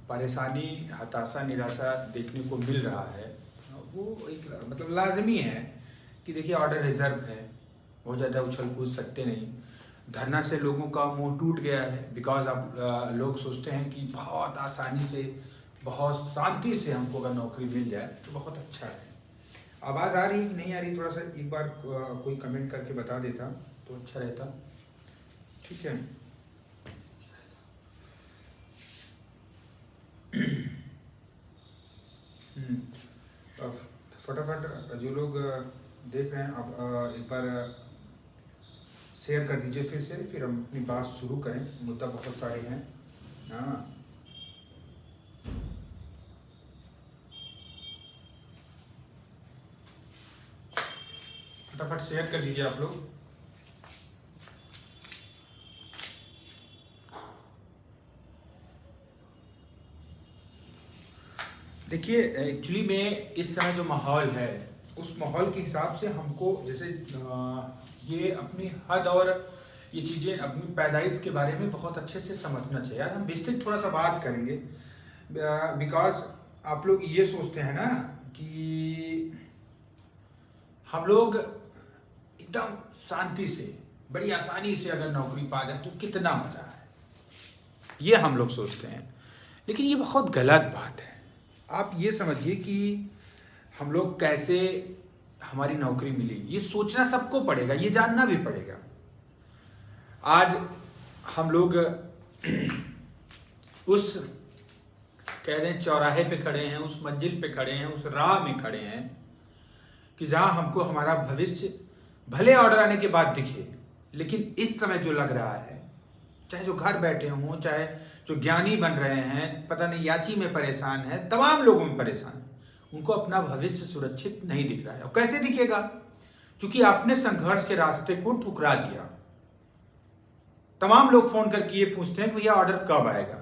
परेशानी, हताशा, निराशा देखने को मिल रहा है, वो एक मतलब लाजमी है कि देखिए ऑर्डर रिजर्व है, बहुत ज़्यादा उछल कूद सकते नहीं। धरना से लोगों का मुंह टूट गया है, बिकॉज आप लोग सोचते हैं कि बहुत आसानी से, बहुत शांति से हमको अगर नौकरी मिल जाए तो बहुत अच्छा है। आवाज़ आ रही कि नहीं आ रही, थोड़ा सा एक बार कोई कमेंट करके बता देता तो अच्छा रहता। ठीक है। अब फटाफट जो लोग देख रहे हैं आप एक बार शेयर कर दीजिए फिर से, फिर हम अपनी बात शुरू करें। मुद्दा बहुत सारे हैं। हाँ, फटाफट शेयर कर दीजिए आप लोग। देखिए एक्चुअली में इस समय जो माहौल है, उस माहौल के हिसाब से हमको जैसे ये अपनी हद और ये चीज़ें अपनी पैदाइश के बारे में बहुत अच्छे से समझना चाहिए। यार हम विस्तृत थोड़ा सा बात करेंगे, बिकॉज आप लोग ये सोचते हैं ना कि हम लोग एकदम शांति से, बड़ी आसानी से अगर नौकरी पा जाए तो कितना मज़ा है, ये हम लोग सोचते हैं। लेकिन ये बहुत गलत बात है। आप ये समझिए कि हम लोग कैसे हमारी नौकरी मिली, ये सोचना सबको पड़ेगा, ये जानना भी पड़ेगा। आज हम लोग उस कह दें चौराहे पे खड़े हैं, उस मंजिल पे खड़े हैं, उस राह में खड़े हैं कि जहां हमको हमारा भविष्य भले ऑर्डर आने के बाद दिखे, लेकिन इस समय जो लग रहा है, चाहे जो घर बैठे हों, चाहे जो ज्ञानी बन रहे हैं, पता नहीं याची में परेशान है, तमाम लोगों में परेशान है, उनको अपना भविष्य सुरक्षित नहीं दिख रहा है। और कैसे दिखेगा? क्योंकि आपने संघर्ष के रास्ते को ठुकरा दिया। तमाम लोग फोन करके ये पूछते हैं कि भैया ऑर्डर कब आएगा।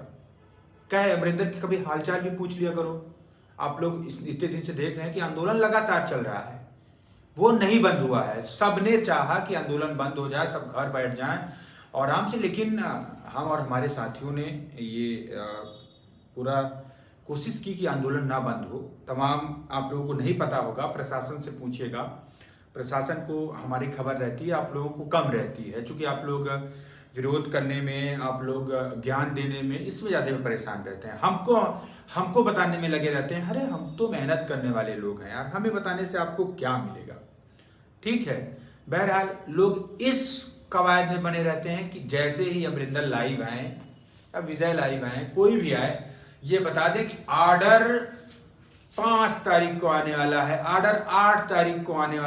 क्या है, अमरिंदर की कभी हालचाल भी पूछ लिया करो। आप लोग इतने दिन से देख रहे हैं कि आंदोलन लगातार चल रहा है, वो नहीं बंद हुआ है। सबने चाहा कि आंदोलन बंद हो जाए, सब घर बैठ जाएं आराम से, लेकिन हम और हमारे साथियों ने ये पूरा कोशिश की कि आंदोलन ना बंद हो। तमाम आप लोगों को नहीं पता होगा, प्रशासन से पूछिएगा, प्रशासन को हमारी खबर रहती है, आप लोगों को कम रहती है, क्योंकि आप लोग विरोध करने में, आप लोग ज्ञान देने में, इसमें ज़्यादा परेशान रहते हैं। हमको बताने में लगे रहते हैं। अरे हम तो मेहनत करने वाले लोग हैं यार, हमें बताने से आपको क्या मिलेगा। ठीक है, बहरहाल लोग इस कवायद में बने रहते हैं कि जैसे ही अमरिंदर लाइव आए या विजय लाइव आए, कोई भी आए, ये बता दें कि ऑर्डर 5 तारीख को आने वाला है, ऑर्डर 8 तारीख को आने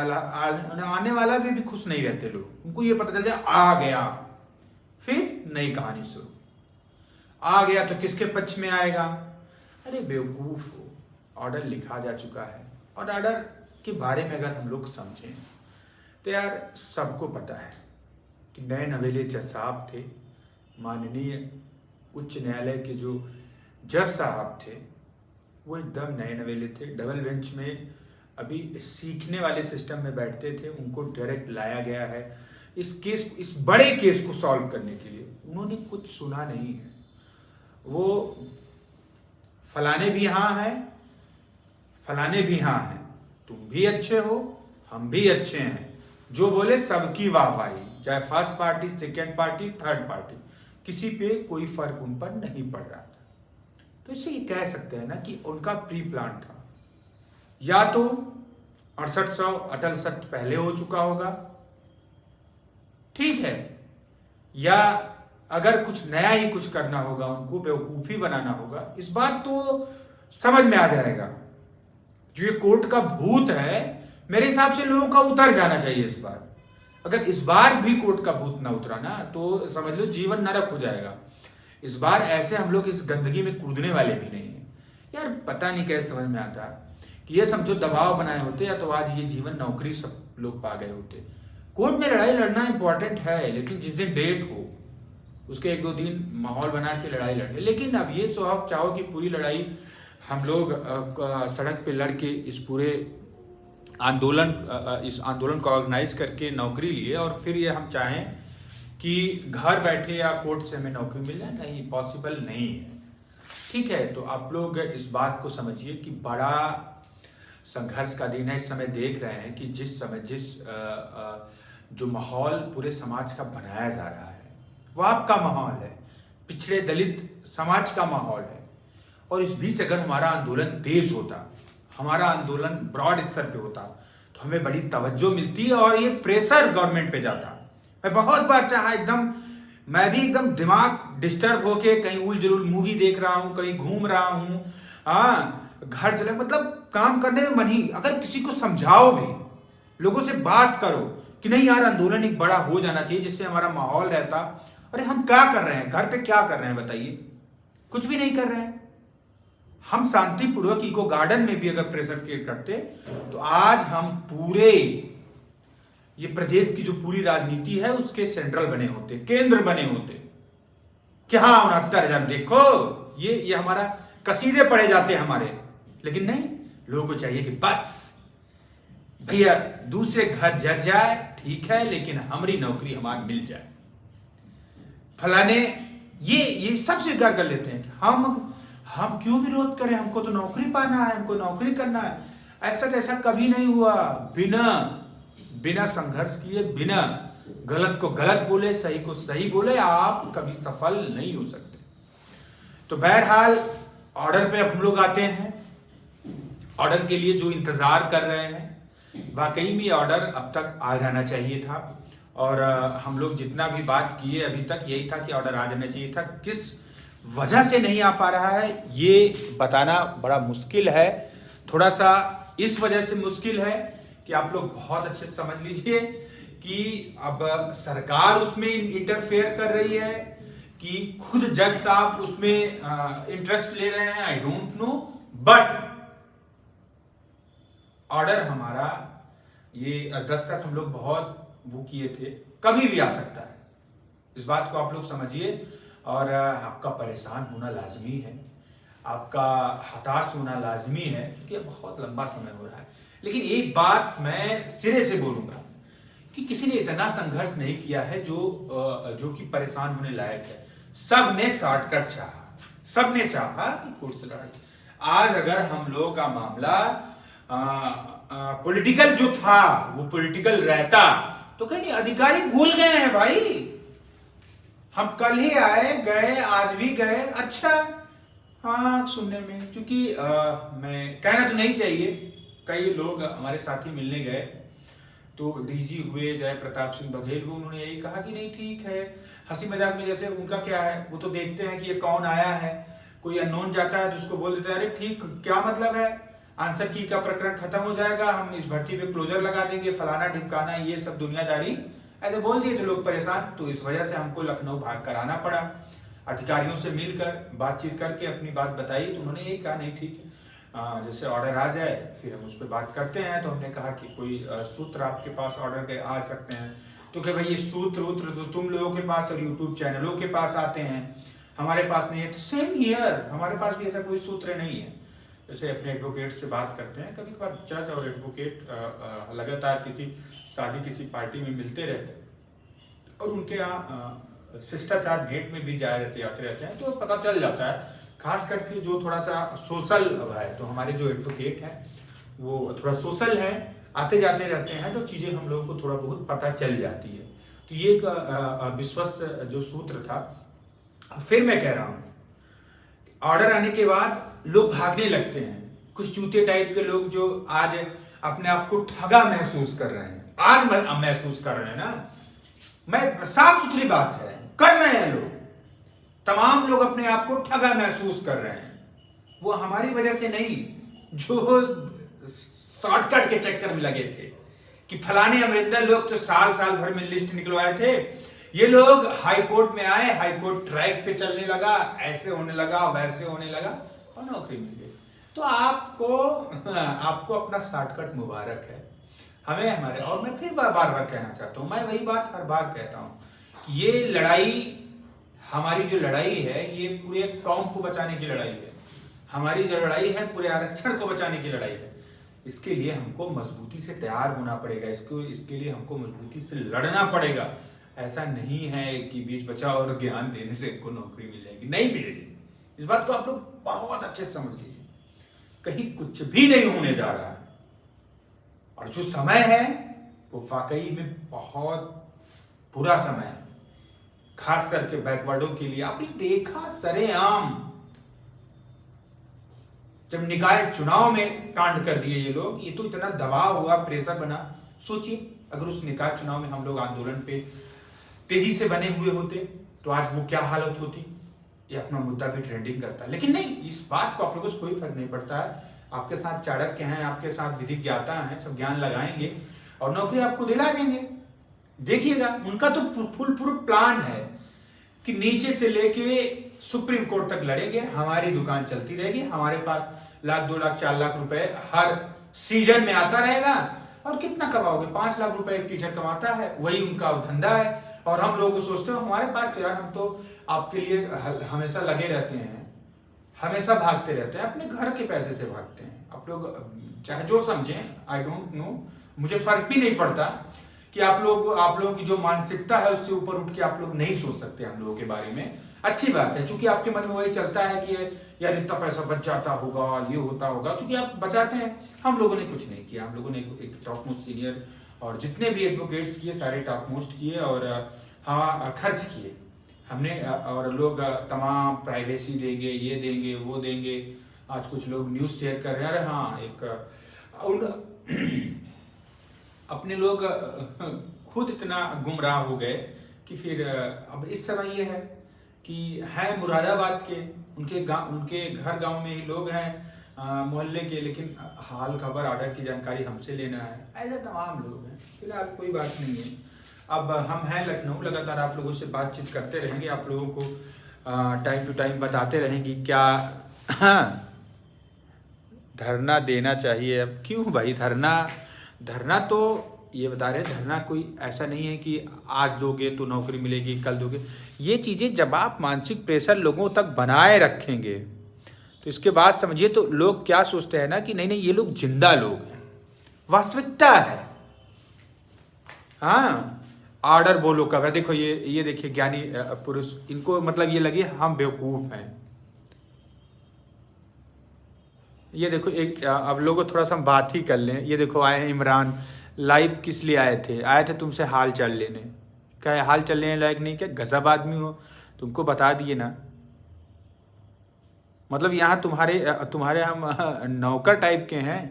वाला भी खुश नहीं रहते लोग। उनको ये पता चल जाए आ गया, फिर नई कहानी शुरू। आ गया तो किसके पक्ष में आएगा? अरे बेवकूफ हो, ऑर्डर लिखा जा चुका है। और ऑर्डर के बारे में अगर हम लोग समझें तो यार सबको पता है कि नए नवेले जज साहब थे, माननीय उच्च न्यायालय के जो जज साहब थे, वो एकदम नए नवेले थे। डबल बेंच में अभी सीखने वाले सिस्टम में बैठते थे, उनको डायरेक्ट लाया गया है इस बड़े केस को सॉल्व करने के लिए। उन्होंने कुछ सुना नहीं है। वो फलाने भी हाँ है, फलाने भी हाँ है, तुम भी अच्छे हो, हम भी अच्छे हैं, जो बोले सबकी वाहवाही, चाहे first party, second party, third party, किसी पे कोई फर्क उन पर नहीं पड़ रहा था। तो इससे ये कह सकते हैं ना कि उनका प्री प्लान था। या तो 6800 अटल सत्य पहले हो चुका होगा, ठीक है, या अगर कुछ नया ही कुछ करना होगा, उनको बेवकूफ़ी बनाना होगा, इस बात तो समझ में आ जाएगा। जो ये कोर्ट का भूत है, मेरे हिसाब से लोगों का उतर जाना चाहिए इस बार। अगर इस बार भी कोर्ट का भूत ना उतरा ना, तो समझ लो जीवन नरक हो जाएगा। इस बार ऐसे हम लोग इस गंदगी में कूदने वाले भी नहीं है यार। पता नहीं कैसे समझ में आता कि ये समझो दबाव बनाए होते, या तो आज ये जीवन नौकरी सब लोग पा गए होते। कोर्ट में लड़ाई लड़ना इंपॉर्टेंट है, लेकिन जिस दिन डेट हो उसके 1-2 दिन माहौल बना के लड़ाई लड़े। लेकिन अब ये चाहो कि पूरी लड़ाई हम लोग सड़क पे लड़ के इस पूरे आंदोलन को ऑर्गेनाइज करके नौकरी लिए, और फिर ये हम चाहें कि घर बैठे या कोर्ट से हमें नौकरी मिल जाए, नहीं, पॉसिबल नहीं है। ठीक है, तो आप लोग इस बात को समझिए कि बड़ा संघर्ष का दिन है। इस समय देख रहे हैं कि जो माहौल पूरे समाज का बनाया जा रहा है वो आपका माहौल है, पिछड़े दलित समाज का माहौल है। और इस बीच अगर हमारा आंदोलन तेज होता, हमारा आंदोलन ब्रॉड स्तर पे होता, तो हमें बड़ी तवज्जो मिलती और ये प्रेशर गवर्नमेंट पे जाता। मैं बहुत बार चाहा, मैं भी एकदम दिमाग डिस्टर्ब होके कहीं उल जलूल मूवी देख रहा हूँ, कहीं घूम रहा हूँ, घर चले, मतलब काम करने में मन ही, अगर किसी को समझाओ भी, लोगों से बात करो कि नहीं यार आंदोलन एक बड़ा हो जाना चाहिए जिससे हमारा माहौल रहता। अरे हम क्या कर रहे हैं, घर पे क्या कर रहे हैं बताइए? कुछ भी नहीं कर रहे हैं। हम शांतिपूर्वक इको गार्डन में भी अगर प्रेशर क्रिएट करते तो आज हम पूरे ये प्रदेश की जो पूरी राजनीति है उसके सेंट्रल बने होते, केंद्र बने होते कि हाँ 69,000 देखो, ये हमारा कसीदे पढ़े जाते हमारे। लेकिन नहीं, लोगों को चाहिए कि बस भैया दूसरे घर जल जाए ठीक है, लेकिन हमारी नौकरी हमारी मिल जाए। फलाने ये सब स्वीकार कर लेते हैं कि हम क्यों विरोध करें, हमको तो नौकरी पाना है, हमको नौकरी करना है। ऐसा कभी नहीं हुआ। बिना संघर्ष किए, बिना गलत को गलत बोले, सही को सही बोले, आप कभी सफल नहीं हो सकते। तो बहरहाल ऑर्डर पे हम लोग आते हैं। ऑर्डर के लिए जो इंतजार कर रहे हैं, वाकई में ऑर्डर अब तक आ जाना चाहिए था। और हम लोग जितना भी बात किए अभी तक यही था कि ऑर्डर आ जाना चाहिए था। किस वजह से नहीं आ पा रहा है ये बताना बड़ा मुश्किल है। थोड़ा सा इस वजह से मुश्किल है कि आप लोग बहुत अच्छे से समझ लीजिए कि अब सरकार उसमें इंटरफेयर कर रही है कि खुद जज साहब उसमें इंटरेस्ट ले रहे हैं, I don't know. But order हमारा ये 10 तक हम लोग बहुत वो किए थे, कभी भी आ सकता है। इस बात को आप लोग समझिए। और आपका परेशान होना लाजमी है, आपका हताश होना लाजमी है, क्योंकि बहुत लंबा समय हो रहा है। लेकिन एक बात मैं सिरे से बोलूंगा कि किसी ने इतना संघर्ष नहीं किया है जो कि परेशान होने लायक है। सबने शॉर्टकट चाहा, सबने चाहा कि कोर्ट से लड़ाई। आज अगर हम लोग का मामला पॉलिटिकल जो था वो पॉलिटिकल रहता तो कहीं अधिकारी भूल गए हैं भाई। हम कल ही आए गए, आज भी गए, अच्छा हाँ सुनने में, क्योंकि मैं कहना तो नहीं चाहिए, कई लोग हमारे साथी मिलने गए तो डीजी हुए चाहे प्रताप सिंह बघेल हुए, उन्होंने यही कहा कि नहीं ठीक है, हंसी मजाक में जैसे उनका क्या है, वो तो देखते हैं कि ये कौन आया है, कोई अननोन जाता है तो उसको बोल देते हैं अरे ठीक, क्या मतलब है, आंसर की का प्रकरण खत्म हो जाएगा, हम इस भर्ती पे क्लोजर लगा देंगे, फलाना ढिमकाना, ये सब दुनियादारी ऐसे बोल दिए तो लोग परेशान। तो इस वजह से हमको लखनऊ भाग कर आना पड़ा। अधिकारियों से मिलकर बातचीत करके अपनी बात बताई तो उन्होंने यही कहा नहीं ठीक है, जैसे ऑर्डर आ जाए फिर हम उस पर बात करते हैं। तो हमने कहा कि कोई सूत्र आपके पास ऑर्डर के आ सकते हैं, तो कि भाई ये सूत्र तो तुम लोगों के पास और यूट्यूब चैनलों के पास आते हैं, हमारे पास नहीं है। तो सेम हियर, हमारे पास भी ऐसा कोई सूत्र नहीं है। जैसे अपने एडवोकेट से बात करते हैं, कभी कभार जज और एडवोकेट लगातार किसी शादी किसी पार्टी में मिलते रहते हैं और उनके यहाँ शिष्टाचार भेंट में भी जाते रहते हैं, तो पता चल जाता है। खास करके जो थोड़ा सा सोशल है, तो हमारे जो एडवोकेट हैं वो थोड़ा सोशल है, आते जाते रहते हैं, तो चीज़ें हम लोगों को थोड़ा बहुत पता चल जाती है। तो ये एक विश्वस्त जो सूत्र था। फिर मैं कह रहा हूँ ऑर्डर आने के बाद लोग भागने लगते हैं, कुछ चूते टाइप के लोग जो आज अपने आप को ठगा महसूस कर रहे हैं, आज महसूस कर रहे हैं ना, मैं साफ सुथरी बात है, कर रहे हैं लोग, तमाम लोग अपने आप को ठगा महसूस कर रहे हैं। वो हमारी वजह से नहीं, जो शॉर्टकट के चक्कर में लगे थे कि फलाने अमरिंदर लोग तो साल भर में लिस्ट निकलवाए थे, ये लोग हाई कोर्ट में आए, हाई कोर्ट ट्रैक पे चलने लगा, ऐसे होने लगा, वैसे होने लगा और नौकरी मिल गई। तो आपको अपना शॉर्टकट मुबारक है, हमें हमारे। और मैं फिर बार बार कहना चाहता हूं, मैं वही बात हर बार कहता हूं कि ये लड़ाई, हमारी जो लड़ाई है ये पूरे कौम को बचाने की लड़ाई है। हमारी जो लड़ाई है पूरे आरक्षण को बचाने की लड़ाई है। इसके लिए हमको मजबूती से तैयार होना पड़ेगा, इसके लिए हमको मजबूती से लड़ना पड़ेगा। ऐसा नहीं है कि बीच बचाव और ज्ञान देने से इनको नौकरी मिल जाएगी, नहीं मिलेगी, इस बात को आप लोग बहुत अच्छे से समझ लीजिए, कहीं कुछ भी नहीं होने जा रहा है। और जो समय है वो वाकई में बहुत बुरा समय है, खास करके बैकवर्डों के लिए। आपने देखा सरेआम जब निकाय चुनाव में कांड कर दिए ये लोग, ये तो इतना दबाव हुआ, प्रेशर बना। सोचिए अगर उस निकाय चुनाव में हम लोग आंदोलन पे तेजी से बने हुए होते तो आज वो क्या हालत होती। ये अपना मुद्दा भी ट्रेंडिंग करता है, लेकिन नहीं, इस बात को आप लोगों से कोई फर्क नहीं पड़ता है। आपके साथ चाणक्य हैं, आपके साथ विधि ज्ञाता हैं, सब ज्ञान लगाएंगे और नौकरी आपको दिला देंगे। देखिएगा, उनका तो फुल प्रूफ प्लान है कि नीचे से लेके सुप्रीम कोर्ट तक लड़ेंगे, हमारी दुकान चलती रहेगी, हमारे पास 1 लाख 2 लाख 4 लाख रुपए हर सीजन में आता रहेगा। और कितना कमाओगे, 5 लाख रुपए एक टीचर कमाता है, वही उनका धंधा है। और हम लोग सोचते हो हमारे पास तो यार, हम तो आपके लिए हमेशा लगे रहते हैं, हमेशा भागते रहते हैं, अपने घर के पैसे से भागते हैं। आप लोग चाहे जो समझें, आई डोंट नो, मुझे फर्क भी नहीं पड़ता कि आप लोगों की जो मानसिकता है उससे ऊपर उठ के आप लोग नहीं सोच सकते हम लोगों के बारे में। अच्छी बात है, क्योंकि आपके मन में वही चलता है कि यार इतना पैसा बच जाता होगा, ये होता होगा, क्योंकि आप बचाते हैं। हम लोगों ने कुछ नहीं किया, हम लोगों ने एक टॉप मोस्ट सीनियर और जितने भी एडवोकेट्स किए सारे टॉप मोस्ट किए और हाँ खर्च किए हमने। और लोग तमाम प्राइवेसी देंगे, ये देंगे, वो देंगे। आज कुछ लोग न्यूज़ शेयर कर रहे हैं, अरे हाँ अपने लोग खुद इतना गुमराह हो गए कि फिर अब इस समय ये है कि है मुरादाबाद के, उनके घर गांव में ही लोग हैं मोहल्ले के, लेकिन हाल खबर ऑर्डर की जानकारी हमसे लेना है। ऐसे तमाम लोग हैं। फिलहाल कोई बात नहीं है। अब हम हैं लखनऊ, लगातार आप लोगों से बातचीत करते रहेंगे, आप लोगों को टाइम टू टाइम बताते रहेंगे क्या धरना देना चाहिए। अब क्यों भाई धरना तो ये बता रहे, धरना कोई ऐसा नहीं है कि आज दोगे तो नौकरी मिलेगी, कल दोगे। ये चीज़ें जब आप मानसिक प्रेशर लोगों तक बनाए रखेंगे तो इसके बाद समझिए तो लोग क्या सोचते हैं ना कि नहीं ये लोग जिंदा लोग हैं, वास्तविकता है। हाँ, ऑर्डर बोलो कब है। देखो ये देखिए ज्ञानी पुरुष, इनको मतलब ये लगे हम बेवकूफ़ हैं। ये देखो एक, अब लोगों थोड़ा सा हम बात ही कर लें। ये देखो आए हैं इमरान, लाइव किस लिए आए थे तुमसे हाल चाल लेने। क्या हाल चाल लेने लायक नहीं, क्या गजब आदमी हो, तुमको बता दिए ना। मतलब यहाँ तुम्हारे हम नौकर टाइप के हैं।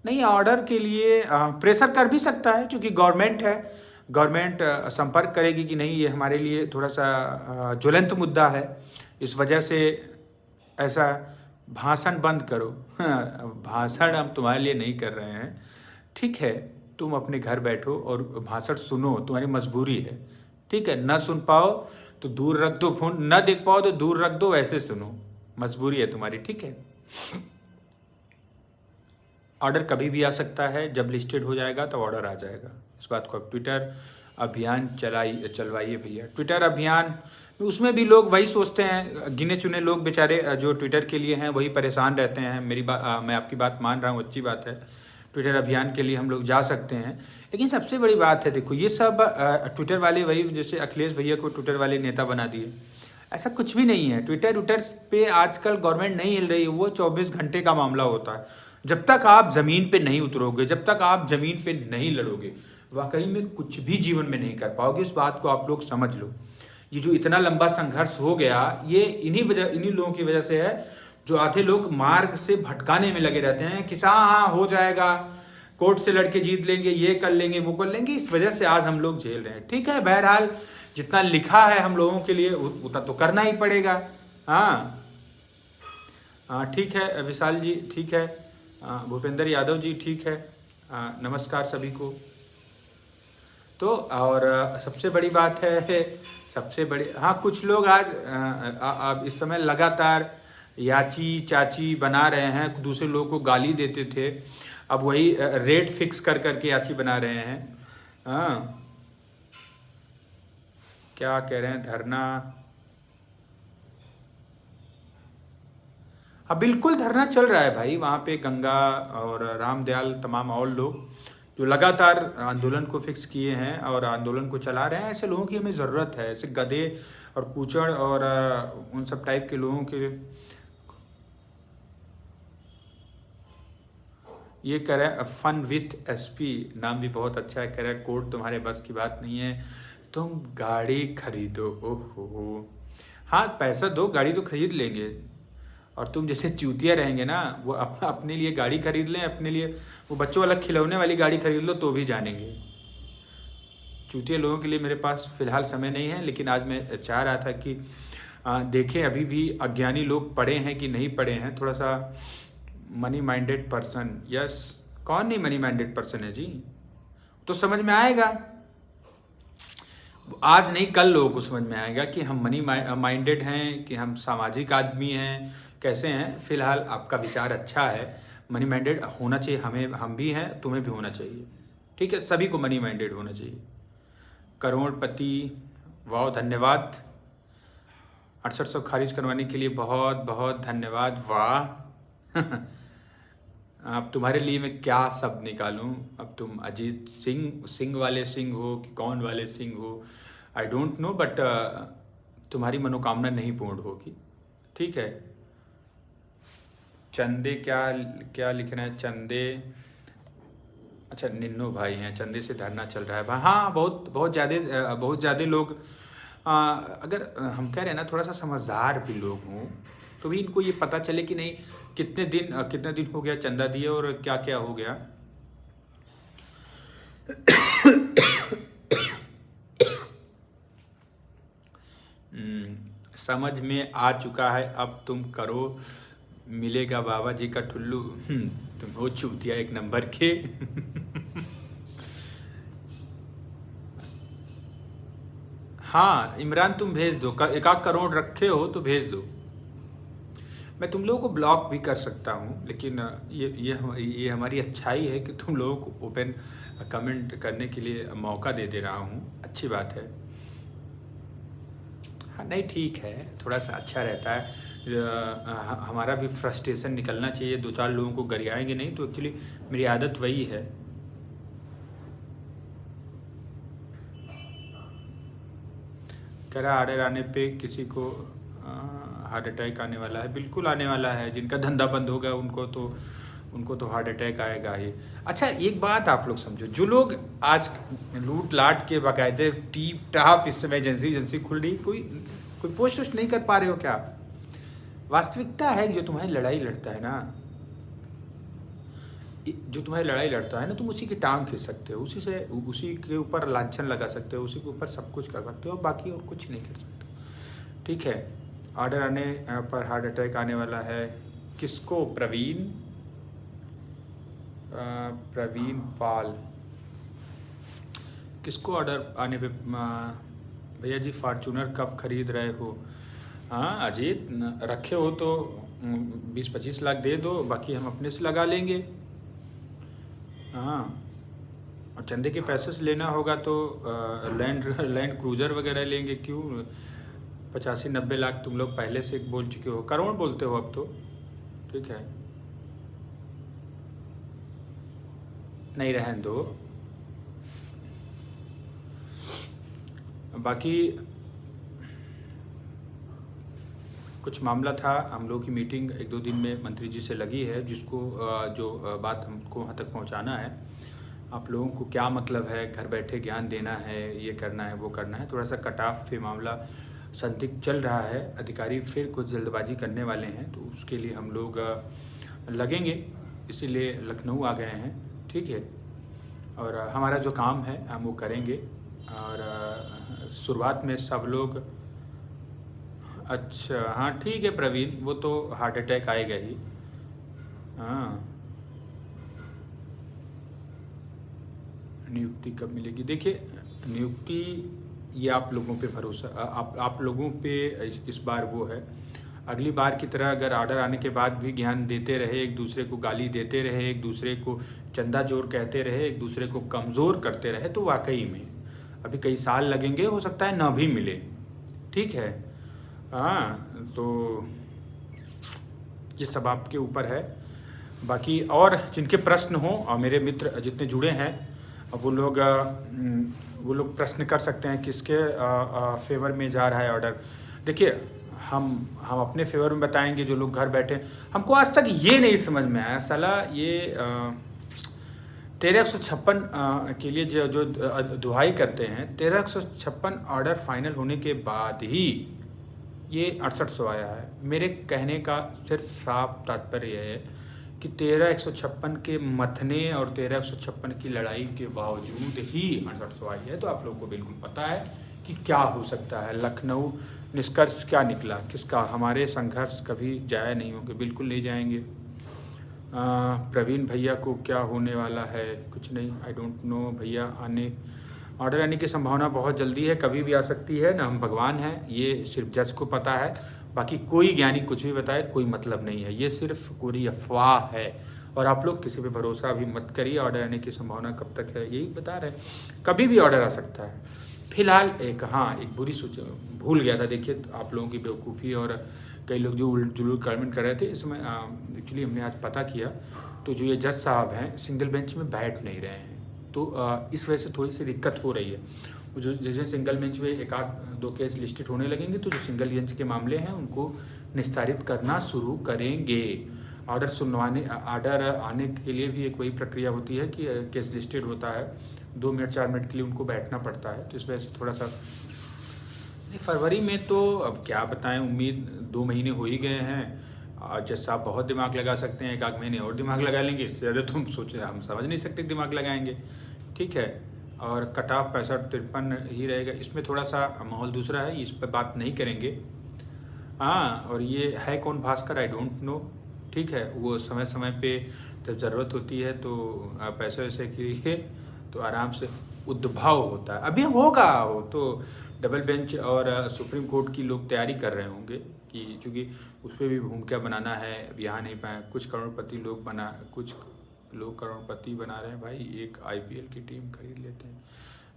नहीं, ऑर्डर के लिए प्रेशर कर भी सकता है, क्योंकि गवर्नमेंट है, गवर्नमेंट संपर्क करेगी कि नहीं ये हमारे लिए थोड़ा सा ज्वलंत मुद्दा है, इस वजह से ऐसा भाषण बंद करो। भाषण हम तुम्हारे लिए नहीं कर रहे हैं, ठीक है, तुम अपने घर बैठो और भाषण सुनो, तुम्हारी मजबूरी है, ठीक है। ना सुन पाओ तो दूर रख दो फोन, ना देख पाओ तो दूर रख दो, वैसे सुनो, मजबूरी है तुम्हारी, ठीक है। ऑर्डर कभी भी आ सकता है, जब लिस्टेड हो जाएगा तो ऑर्डर आ जाएगा। इस बात को ट्विटर अभियान चलवाइए भैया। ट्विटर अभियान उसमें भी लोग वही सोचते हैं, गिने चुने लोग बेचारे जो ट्विटर के लिए हैं वही परेशान रहते हैं। मैं आपकी बात मान रहा हूँ, अच्छी बात है, ट्विटर अभियान के लिए हम लोग जा सकते हैं। लेकिन सबसे बड़ी बात है, देखो ये सब ट्विटर वाले वही, जैसे अखिलेश भैया को ट्विटर वाले नेता बना दिए, ऐसा कुछ भी नहीं है। ट्विटर पे आजकल गवर्नमेंट नहीं हिल रही है, वो 24 घंटे का मामला होता है। जब तक आप ज़मीन पे नहीं उतरोगे, जब तक आप ज़मीन पे नहीं लड़ोगे, वाकई में कुछ भी जीवन में नहीं कर पाओगे। इस बात को आप लोग समझ लो। ये जो इतना लंबा संघर्ष हो गया, ये इन्हीं लोगों की वजह से है, जो आधे लोग मार्ग से भटकाने में लगे रहते हैं कि हाँ हो जाएगा, कोर्ट से लड़के जीत लेंगे, ये कर लेंगे, वो कर लेंगे। इस वजह से आज हम लोग झेल रहे हैं, ठीक है। बहरहाल जितना लिखा है हम लोगों के लिए उतना तो करना ही पड़ेगा। हाँ ठीक है विशाल जी, ठीक है, भूपेंद्र यादव जी, ठीक है, नमस्कार सभी को। तो और सबसे बड़ी बात है, सबसे बड़ी, हाँ कुछ लोग आज इस समय लगातार याची चाची बना रहे हैं, दूसरे लोगों को गाली देते थे, अब वही रेट फिक्स कर करके याची बना रहे हैं। हाँ क्या कह रहे हैं, धरना, हाँ बिल्कुल धरना चल रहा है भाई, वहाँ पे गंगा और रामदयाल तमाम और लोग जो लगातार आंदोलन को फिक्स किए हैं और आंदोलन को चला रहे हैं, ऐसे लोगों की हमें ज़रूरत है। ऐसे गधे और कूचड़ और उन सब टाइप के लोगों के। ये कह रहा है फन विथ एसपी, नाम भी बहुत अच्छा है। कह रहा है कोर्ट तुम्हारे बस की बात नहीं है, तुम गाड़ी खरीदो। ओहो, हाँ पैसा दो, गाड़ी तो खरीद लेंगे। और तुम जैसे चूतिया रहेंगे ना, वो अपने लिए गाड़ी खरीद लें, अपने लिए वो बच्चों वाला खिलौने वाली गाड़ी खरीद लो तो भी जानेंगे। चूतिया लोगों के लिए मेरे पास फ़िलहाल समय नहीं है, लेकिन आज मैं चाह रहा था कि देखें अभी भी अज्ञानी लोग पढ़े हैं कि नहीं पढ़े हैं। थोड़ा सा मनी माइंडेड पर्सन, यस, कौन नहीं मनी माइंडेड पर्सन है जी, तो समझ में आएगा। आज नहीं कल लोगों को समझ में आएगा कि हम मनी माइंडेड हैं, कि हम सामाजिक आदमी हैं, कैसे हैं। फिलहाल आपका विचार अच्छा है, मनी माइंडेड होना चाहिए हमें, हम भी हैं, तुम्हें भी होना चाहिए। ठीक है, सभी को मनी माइंडेड होना चाहिए। करोड़पति, वाह धन्यवाद। 6800 खारिज करवाने के लिए बहुत बहुत धन्यवाद, वाह। अब तुम्हारे लिए मैं क्या शब्द निकालूं। अब तुम अजीत सिंह वाले सिंह हो कि कौन वाले सिंह हो, आई डोंट नो, बट तुम्हारी मनोकामना नहीं पूर्ण होगी। ठीक है। चंदे क्या लिखना है, चंदे, अच्छा निन्नू भाई हैं, चंदे से धरना चल रहा है। हाँ, बहुत ज़्यादा लोग, अगर हम कह रहे हैं ना थोड़ा सा समझदार भी लोग हों तो भी इनको ये पता चले कि नहीं कितने दिन हो गया चंदा दिए और क्या क्या हो गया। समझ में आ चुका है, अब तुम करो, मिलेगा बाबा जी का ठुल्लू। तुम हो चूतिया एक नंबर के। हाँ इमरान, तुम भेज दो, 1 करोड़ रखे हो तो भेज दो। मैं तुम लोगों को ब्लॉक भी कर सकता हूँ, लेकिन ये हमारी अच्छाई है कि तुम लोगों को ओपन कमेंट करने के लिए मौका दे रहा हूँ, अच्छी बात है। हाँ नहीं ठीक है, थोड़ा सा अच्छा रहता है, हमारा भी फ्रस्ट्रेशन निकलना चाहिए। 2-4 लोगों को गरियाएंगे नहीं तो एक्चुअली मेरी आदत वही है। कह रहा ऑर्डर आने पे किसी को हार्ट अटैक आने वाला है, बिल्कुल आने वाला है। जिनका धंधा बंद होगा उनको तो हार्ट अटैक आएगा ही। अच्छा एक बात आप लोग समझो, जो लोग आज लूट लाट के बाकायदे टीप टाप इस समय एजेंसी खुल रही, कोई पोस्ट नहीं कर पा रहे हो क्या? वास्तविकता है कि जो तुम्हारी लड़ाई लड़ता है ना, तुम उसी की टांग खींच सकते हो, उसी के ऊपर लांछन लगा सकते हो, उसी के ऊपर सब कुछ कर सकते हो, बाकी और कुछ नहीं कर सकते। ठीक है। ऑर्डर आने पर हार्ट अटैक आने वाला है। किसको? प्रवीण पाल, किसको ऑर्डर आने पे? भैया जी फॉर्चूनर कब खरीद रहे हो? हाँ अजीत, रखे हो तो 20-25 लाख दे दो, बाकी हम अपने से लगा लेंगे। हाँ, और चंदे के पैसे से लेना होगा तो लैंड क्रूजर वगैरह लेंगे। क्यों 85-90 लाख तुम लोग पहले से बोल चुके हो, करोड़ बोलते हो अब तो। ठीक है, नहीं रहने दो। बाकी कुछ मामला था, हम लोग की मीटिंग 1-2 दिन में मंत्री जी से लगी है, जिसको जो बात हमको वहाँ तक पहुँचाना है। आप लोगों को क्या मतलब है, घर बैठे ज्ञान देना है, ये करना है, वो करना है। थोड़ा सा कट ऑफ पे मामला संदिग्ध चल रहा है, अधिकारी फिर कुछ जल्दबाजी करने वाले हैं, तो उसके लिए हम लोग लगेंगे, इसीलिए लखनऊ आ गए हैं। ठीक है, और हमारा जो काम है हम वो करेंगे। और शुरुआत में सब लोग, अच्छा हाँ ठीक है प्रवीण, वो तो हार्ट अटैक आएगा ही। हाँ, नियुक्ति कब मिलेगी? देखिए नियुक्ति ये आप लोगों पे भरोसा, आप लोगों पे इस बार वो है। अगली बार की तरह अगर ऑर्डर आने के बाद भी ज्ञान देते रहे, एक दूसरे को गाली देते रहे, एक दूसरे को चंदा जोर कहते रहे, एक दूसरे को कमज़ोर करते रहे, तो वाकई में अभी कई साल लगेंगे, हो सकता है ना भी मिले। ठीक है, हाँ तो ये सब आपके ऊपर है। बाकी और जिनके प्रश्न हों और मेरे मित्र जितने जुड़े हैं वो लोग प्रश्न कर सकते हैं किसके फेवर में जा रहा है ऑर्डर। देखिए हम अपने फेवर में बताएंगे, जो लोग घर बैठे। हमको आज तक ये नहीं समझ में आया साला ये 1356 के लिए जो दुहाई करते हैं, 1356 ऑर्डर फाइनल होने के बाद ही ये 6800 आया है। मेरे कहने का सिर्फ साफ तात्पर्य है कि 13156 के मथने और 13156 की लड़ाई के बावजूद ही 6800 आई है। तो आप लोगों को बिल्कुल पता है कि क्या हो सकता है। लखनऊ निष्कर्ष क्या निकला किसका? हमारे संघर्ष कभी जाया नहीं होंगे, बिल्कुल नहीं जाएंगे। प्रवीण भैया को क्या होने वाला है? कुछ नहीं, आई डोंट नो भैया। ऑर्डर आने की संभावना बहुत जल्दी है, कभी भी आ सकती है ना। हम भगवान हैं, ये सिर्फ जज को पता है। बाकी कोई ज्ञानी कुछ भी बताए कोई मतलब नहीं है, ये सिर्फ पूरी अफवाह है। और आप लोग किसी पे भरोसा भी मत करिए। ऑर्डर आने की संभावना कब तक है यही बता रहे, कभी भी ऑर्डर आ सकता है। फिलहाल एक बुरी भूल गया था। देखिए आप लोगों की बेवकूफ़ी और कई लोग जो जुलूल कमेंट कर रहे थे, इसमें एक्चुअली हमने आज पता किया तो जो ये जज साहब हैं सिंगल बेंच में बैठ नहीं रहे हैं, तो इस वजह से थोड़ी सी दिक्कत हो रही है। जो जैसे सिंगल बेंच में एक आध दो केस लिस्टेड होने लगेंगे तो जो सिंगल बेंच के मामले हैं उनको निस्तारित करना शुरू करेंगे। ऑर्डर आने के लिए भी एक वही प्रक्रिया होती है कि केस लिस्टेड होता है, 2 मिनट 4 मिनट के लिए उनको बैठना पड़ता है। तो इस वजह से थोड़ा सा फरवरी में तो अब क्या बताएं, उम्मीद 2 महीने हो ही गए हैं। जज साहब बहुत दिमाग लगा सकते हैं, 1 महीने और दिमाग लगा लेंगे। इससे ज़्यादा तुम सोचे हम समझ नहीं सकते दिमाग लगाएंगे, ठीक है। और कट ऑफ 65-53 ही रहेगा। इसमें थोड़ा सा माहौल दूसरा है, इस पर बात नहीं करेंगे। और ये है कौन भास्कर, आई डोंट नो, ठीक है। वो समय समय पे जब ज़रूरत होती है तो पैसे वैसे के लिए तो आराम से उद्भव होता है। अभी होगा वो तो डबल बेंच और सुप्रीम कोर्ट की लोग तैयारी कर रहे होंगे कि चूँकि उस पर भी भूमिका बनाना है। अब यहाँ नहीं पाए, कुछ करोड़पति बना रहे हैं भाई, एक IPL की टीम खरीद लेते हैं।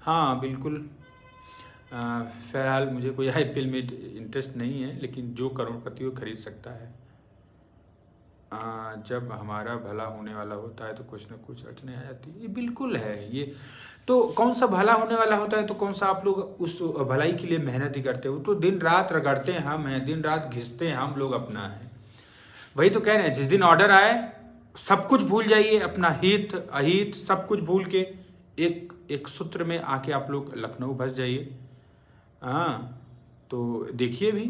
हाँ बिल्कुल। फ़िलहाल मुझे कोई IPL में इंटरेस्ट नहीं है, लेकिन जो करोड़पति वो खरीद सकता है। जब हमारा भला होने वाला होता है तो कुछ ना कुछ अड़चने आ जाती है, ये बिल्कुल है। ये तो कौन सा भला होने वाला होता है तो कौन सा आप लोग उस भलाई के लिए मेहनत ही करते हो। तो दिन रात रगड़ते हैं हम हैं, दिन रात घिसते हैं हम लोग अपना है। वही तो कह रहे हैं, जिस दिन ऑर्डर आए सब कुछ भूल जाइए, अपना हित अहित सब कुछ भूल के एक सूत्र में आके आप लोग लखनऊ बस जाइए। तो देखिए भी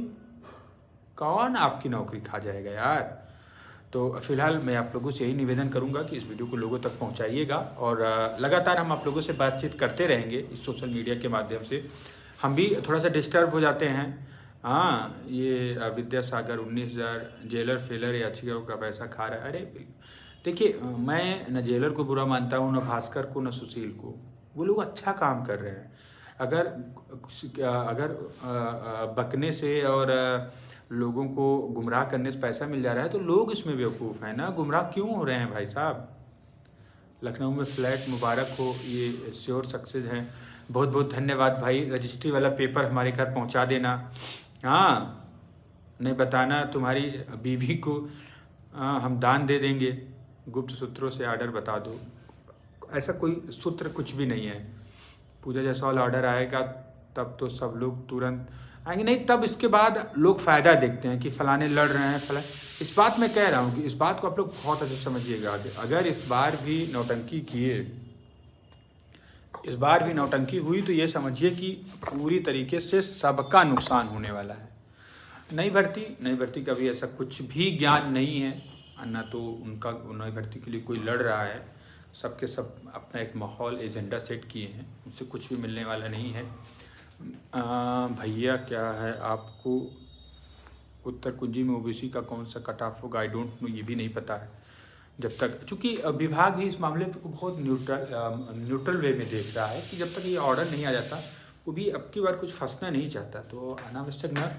कौन आपकी नौकरी खा जाएगा यार। तो फिलहाल मैं आप लोगों से यही निवेदन करूंगा कि इस वीडियो को लोगों तक पहुंचाइएगा और लगातार हम आप लोगों से बातचीत करते रहेंगे इस सोशल मीडिया के माध्यम से। हम भी थोड़ा सा डिस्टर्ब हो जाते हैं। ये विद्यासागर 19,000 जेलर फेलर याचिकाओं का पैसा खा रहा है। अरे देखिए, मैं न जेलर को बुरा मानता हूँ, न भास्कर को, न सुशील को। वो लोग अच्छा काम कर रहे हैं। अगर बकने से और लोगों को गुमराह करने से पैसा मिल जा रहा है तो लोग इसमें बेवकूफ़ हैं ना, गुमराह क्यों हो रहे हैं भाई साहब। लखनऊ में फ्लैट मुबारक हो, ये श्योर सक्सेस हैं। बहुत बहुत धन्यवाद भाई। रजिस्ट्री वाला पेपर हमारे घर पहुंचा देना। नहीं बताना तुम्हारी बीवी को, हम दान दे देंगे। गुप्त सूत्रों से ऑर्डर बता दो, ऐसा कोई सूत्र कुछ भी नहीं है। पूजा जायसवाल ऑर्डर आएगा तब तो सब लोग तुरंत आएंगे, नहीं तब इसके बाद लोग फ़ायदा देखते हैं कि फ़लाने लड़ रहे हैं फला। इस बात मैं कह रहा हूँ कि इस बात को आप लोग बहुत अच्छे समझिएगा। अगर इस बार भी नौटंकी हुई तो ये समझिए कि पूरी तरीके से सबका नुकसान होने वाला है। नई भर्ती का भी ऐसा कुछ भी ज्ञान नहीं है, ना तो उनका नई भर्ती के लिए कोई लड़ रहा है। सबके सब अपना एक माहौल एजेंडा सेट किए हैं, उससे कुछ भी मिलने वाला नहीं है। भैया क्या है आपको उत्तर कुंजी में OBC का कौन सा कट ऑफ होगा? आई डोंट नो, ये भी नहीं पता है। जब तक चूँकि विभाग भी इस मामले को बहुत न्यूट्रल वे में देख रहा है कि जब तक ये ऑर्डर नहीं आ जाता, वो भी अब की बार कुछ फंसना नहीं चाहता। तो अनावश्यक न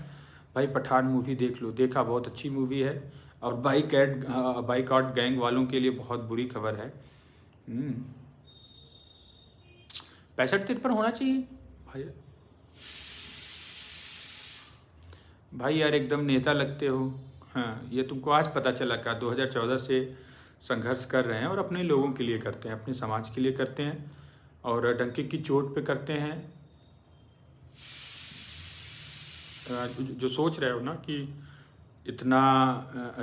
भाई पठान मूवी देख लो, देखा बहुत अच्छी मूवी है। और बाइकआउट गैंग वालों के लिए बहुत बुरी खबर है। 65-53 होना चाहिए भाई यार एकदम नेता लगते हो। हाँ, ये तुमको आज पता चला क्या? 2014 से संघर्ष कर रहे हैं और अपने लोगों के लिए करते हैं, अपने समाज के लिए करते हैं और डंके की चोट पे करते हैं। जो सोच रहे हो ना कि इतना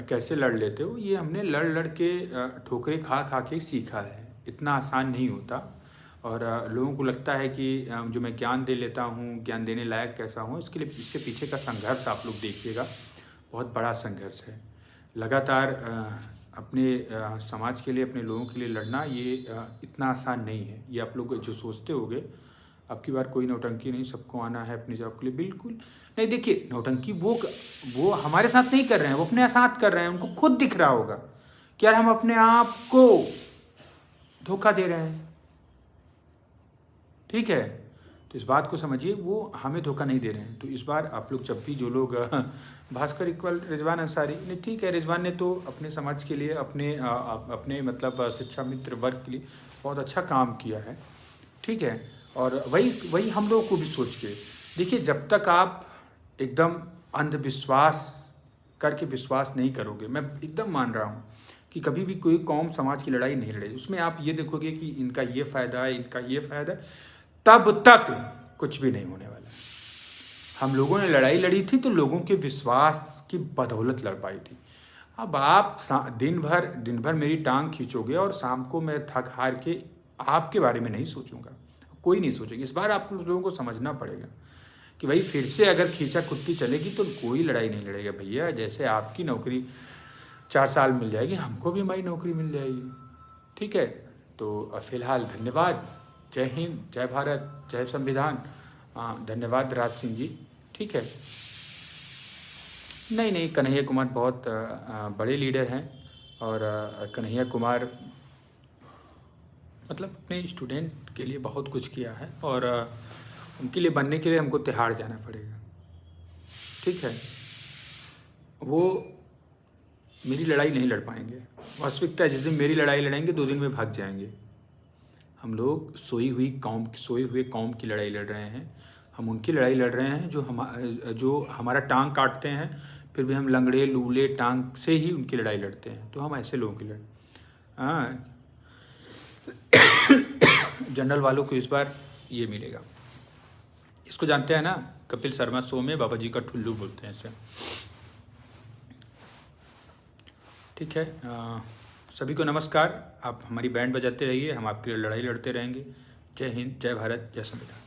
कैसे लड़ लेते हो, ये हमने लड़ लड़ के ठोकरें खा खा के सीखा है। इतना आसान नहीं होता और लोगों को लगता है कि जो मैं ज्ञान दे लेता हूँ, ज्ञान देने लायक कैसा हूँ, इसके लिए इसके पीछे का संघर्ष आप लोग देखिएगा, बहुत बड़ा संघर्ष है। लगातार अपने समाज के लिए, अपने लोगों के लिए लड़ना ये इतना आसान नहीं है। ये आप लोग जो सोचते होगे अब की बार कोई नौटंकी नहीं, सबको आना है अपनी जॉब के लिए, बिल्कुल नहीं। देखिए नौटंकी वो हमारे साथ नहीं कर रहे हैं, वो अपने साथ कर रहे हैं। उनको खुद दिख रहा होगा कि यार हम अपने आप को धोखा दे रहे हैं, ठीक है। तो इस बात को समझिए, वो हमें धोखा नहीं दे रहे हैं। तो इस बार आप लोग जब भी जो लोग भास्कर इक्वल रिजवान अंसारी, नहीं ठीक है, रिजवान ने तो अपने समाज के लिए, अपने मतलब शिक्षा मित्र वर्ग के लिए बहुत अच्छा काम किया है, ठीक है। और वही हम लोगों को भी सोच के देखिए, जब तक आप एकदम अंधविश्वास करके विश्वास नहीं करोगे, मैं एकदम मान रहा हूँ कि कभी भी कोई कौम समाज की लड़ाई नहीं लड़ेगी, उसमें आप ये देखोगे कि इनका ये फ़ायदा है, इनका ये फ़ायदा है, तब तक कुछ भी नहीं होने वाला। हम लोगों ने लड़ाई लड़ी थी तो लोगों के विश्वास की बदौलत लड़ पाई थी। अब आप दिन भर मेरी टांग खींचोगे और शाम को मैं थक हार के आपके बारे में नहीं सोचूंगा, कोई नहीं सोचेगा। इस बार आप लोगों को समझना पड़ेगा कि भाई फिर से अगर खींचा कुत्ती चलेगी तो कोई लड़ाई नहीं लड़ेगा भैया। जैसे आपकी नौकरी 4 साल मिल जाएगी, हमको भी हमारी नौकरी मिल जाएगी, ठीक है। तो फिलहाल धन्यवाद, जय हिंद, जय भारत, जय संविधान। धन्यवाद राज सिंह जी, ठीक है। नहीं, कन्हैया कुमार बहुत बड़े लीडर हैं और कन्हैया कुमार मतलब अपने स्टूडेंट के लिए बहुत कुछ किया है और उनके लिए बनने के लिए हमको तिहाड़ जाना पड़ेगा, ठीक है। वो मेरी लड़ाई नहीं लड़ पाएंगे। वास्तविकता है, जिस दिन मेरी लड़ाई लड़ेंगे 2 दिन में भाग जाएंगे। हम लोग सोई हुए कौम की लड़ाई लड़ रहे हैं। हम उनकी लड़ाई लड़ रहे हैं जो हमारा टांग काटते हैं, फिर भी हम लंगड़े लूले टांग से ही उनकी लड़ाई लड़ते हैं। तो हम ऐसे लोगों की जनरल वालों को इस बार ये मिलेगा। इसको जानते हैं ना, कपिल शर्मा शो में बाबा जी का ठुल्लू बोलते हैं इसे, ठीक है। सभी को नमस्कार। आप हमारी बैंड बजाते रहिए, हम आपके लिए लड़ाई लड़ते रहेंगे। जय हिंद, जय भारत, जय संविधान।